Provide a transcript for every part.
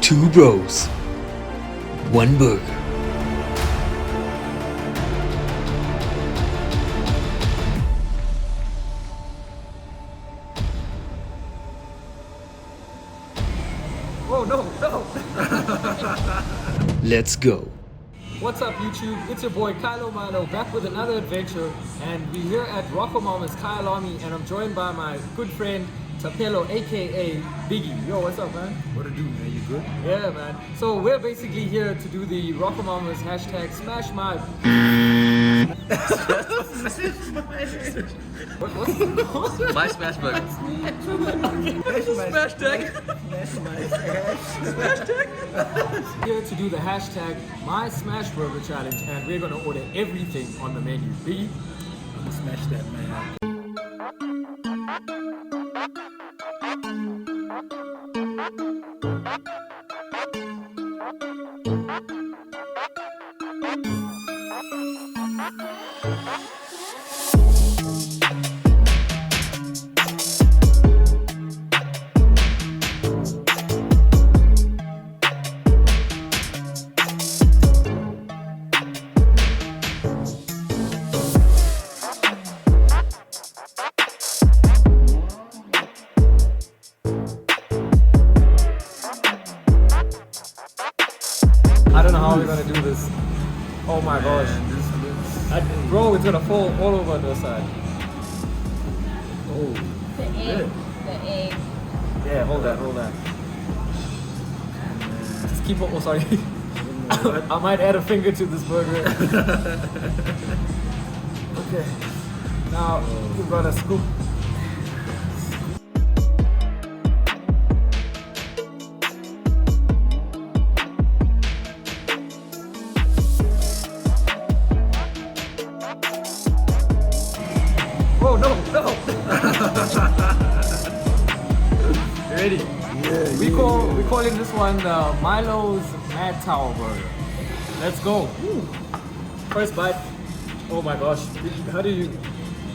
Two bros, one burger. Oh no, no! Let's go. What's up YouTube? It's your boy Kylo Mylo back with another adventure, and we're here at Rocomamas Kyalami, and I'm joined by my good friend Tapelo aka Biggie. Yo, what's up man? What to do, man? You good? Yeah man. So we're basically here to do the Rocomamas hashtag smash my What's My smash burger. Smash tag. here to do the hashtag my smash burger challenge, and we're gonna order everything on the menu. Biggie? I'm gonna smash that, man. I don't know how we're gonna do this. Oh my gosh. Bro, it's gonna fall all over the side. Oh. The egg. Yeah, hold that. Just keep it. Oh, sorry. I might add a finger to this burger. Okay. Now, we're gonna scoop. Oh no! You ready? Yeah. We calling this one Mylo's Nachow burger. Let's go. First bite. Oh my gosh! How do you?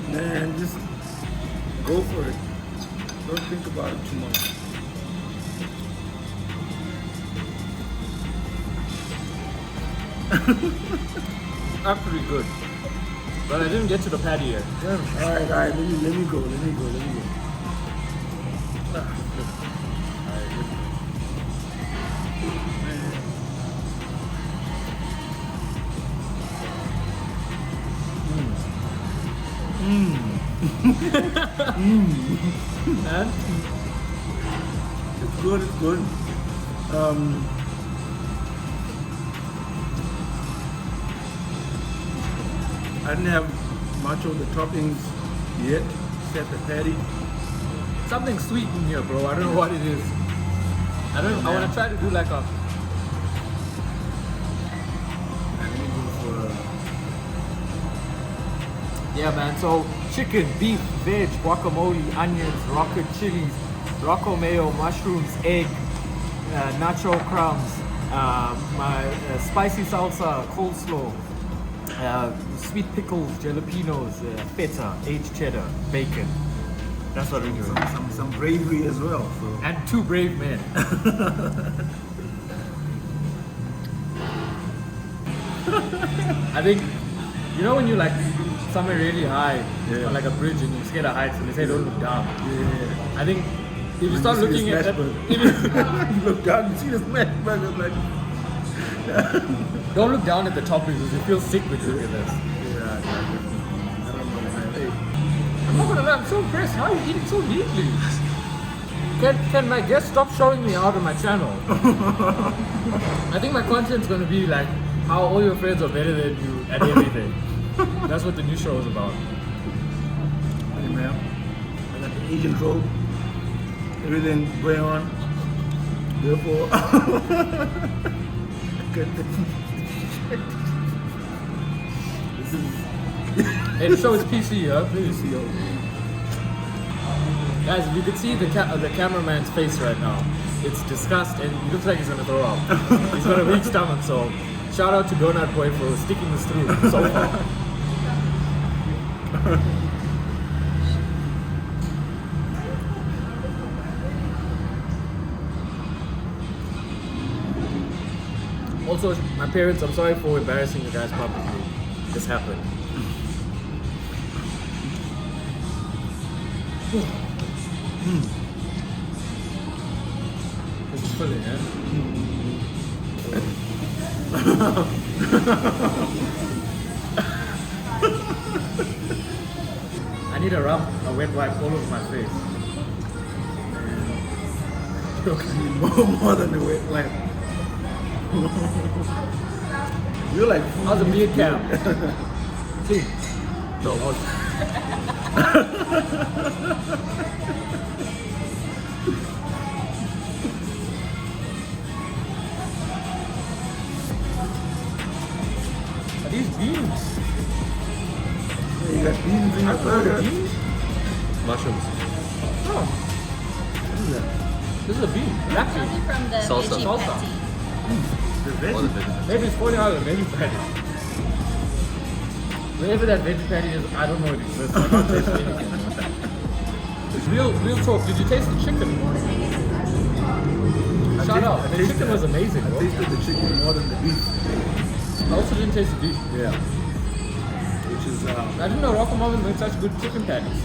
Man, just go for it. Don't think about it too much. Actually good, but I didn't get to the patty yet. Alright, let me go. And It's good. I didn't have much of the toppings yet, except the patty. something sweet in here, bro. I don't know what it is. I want to try to do like a. Let me go for Yeah, man. So chicken, beef, veg, guacamole, onions, rocket chilies, rocco mayo, mushrooms, egg, nacho crumbs, my spicy salsa, coleslaw, sweet pickles, jalapenos, feta, aged cheddar, bacon. That's what we're doing. some bravery as well. So. And two brave men. I think, you know when you like somewhere really high, Yeah. on like a bridge, and you're scared of heights, and they say don't look down. Yeah. I think if you start see the looking at smash that, burger. You look down, you see the smash burger, like, don't look down at the toppings because you feel sick when you look at this. yeah, I don't know, man. Hey, I'm not gonna lie, I'm so impressed. How are you eating so neatly? Can my guests stop showing me out on my channel? I think my content's gonna be like how all your friends are better than you at everything. That's what the new show is about. hey, man. I got the Asian robe, everything going on. Therefore, this is Hey, the show is PC, huh? Please. PCO. Guys, if you could see the cameraman's face right now, it's disgust and he looks like he's gonna throw up. He's got a weak stomach, so shout out to Donut Boy for sticking this through so far. Also, my parents, I'm sorry for embarrassing you guys publicly. This happened. This is filling, eh? I need a wet wipe all over my face. more than the wet wipe. You're like How's the beard camp? See? No. Are these beans? You got beans in your burger. Beans? Mushrooms. Oh. What is that? This is a bean. Black bean. Probably from the Salsa. veggie Salsa. patty. The All the veggie. vegetables. Maybe it's $40, maybe patty. Wherever that veggie patty is, I don't know it exists. I can't taste anything. Real talk, did you taste the chicken? Shout out, the chicken was amazing, I bro. tasted the chicken more than the beef. I also didn't taste the beef. Yeah. Which is I didn't know Rocomamas make such good chicken patties.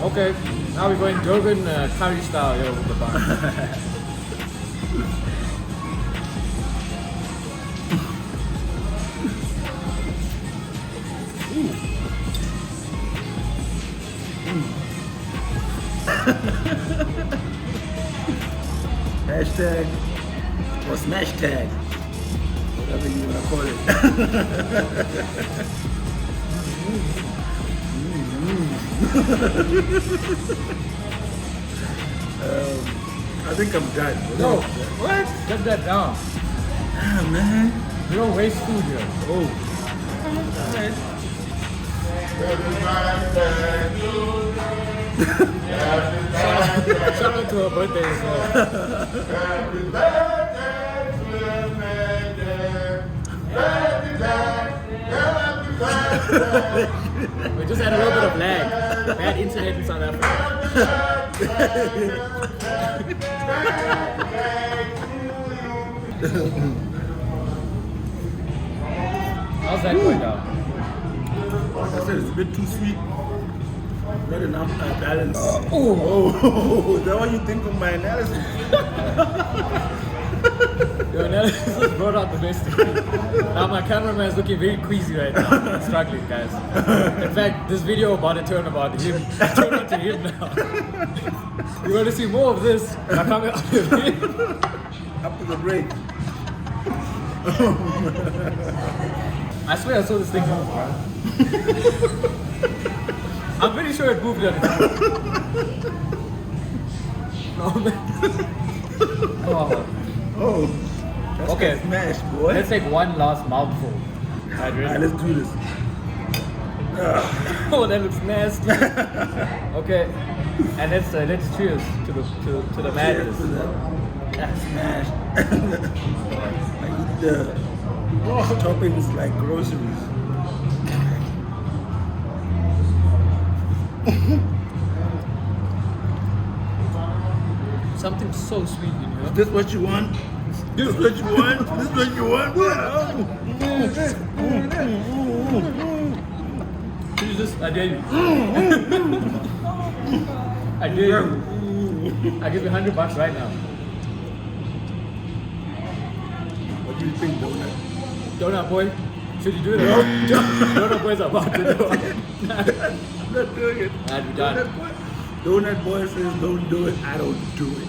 Okay, now we're going Durban curry style here with the bun. hashtag or smash tag. Whatever you want to call it. I think I'm done. No, what? Get that down. Ah, man. You don't waste food here. Oh. Alright. Shout out to her birthday as well. We just had a little bit of lag. Bad internet in South Africa. How's that going down? Like I said, it's a bit too sweet. Not enough balance. Oh, Is that what you think of my analysis? your analysis brought out the best in me. Now my cameraman is looking very queasy right now. I'm struggling, guys. In fact, this video about to turn about him. Turn into him now. You're going to see more of this. I'm coming up with him. After the break. I swear I saw this thing move, bro. I'm pretty sure it moved on its own. No, man. Oh. Oh. That's Okay. a smash, boy. Let's take one last mouthful. Alright, Alright, ready? let's do this. Oh, that looks nasty. Okay, and let's cheers to the madness. Cheers to that smash. I eat the toppings like groceries. Something so sweet in here. Is this what you want? This is what you want? This is what you want? You just, I dare you. I dare you. I give you $100 right now. What do you think, Donut? Donut boy, should you do it? Donut boy's about to do it. I'm not doing it. Alright, we done. Donut boy says don't do it. I don't do it.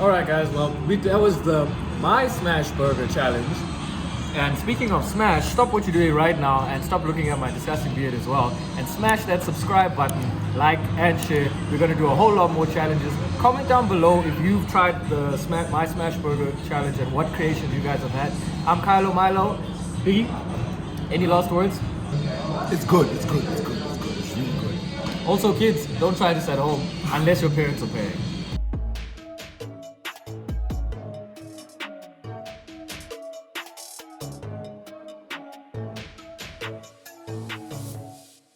Alright guys, well, that was the My Smash Burger Challenge. And speaking of smash, stop what you're doing right now and stop looking at my disgusting beard as well. And smash that subscribe button, like and share. We're going to do a whole lot more challenges. Comment down below if you've tried the My Smash Burger Challenge and what creations you guys have had. I'm Kylo, Mylo. Biggie, any last words? It's good. It's good. It's good. It's good. It's really good. Also kids, don't try this at home unless your parents are paying.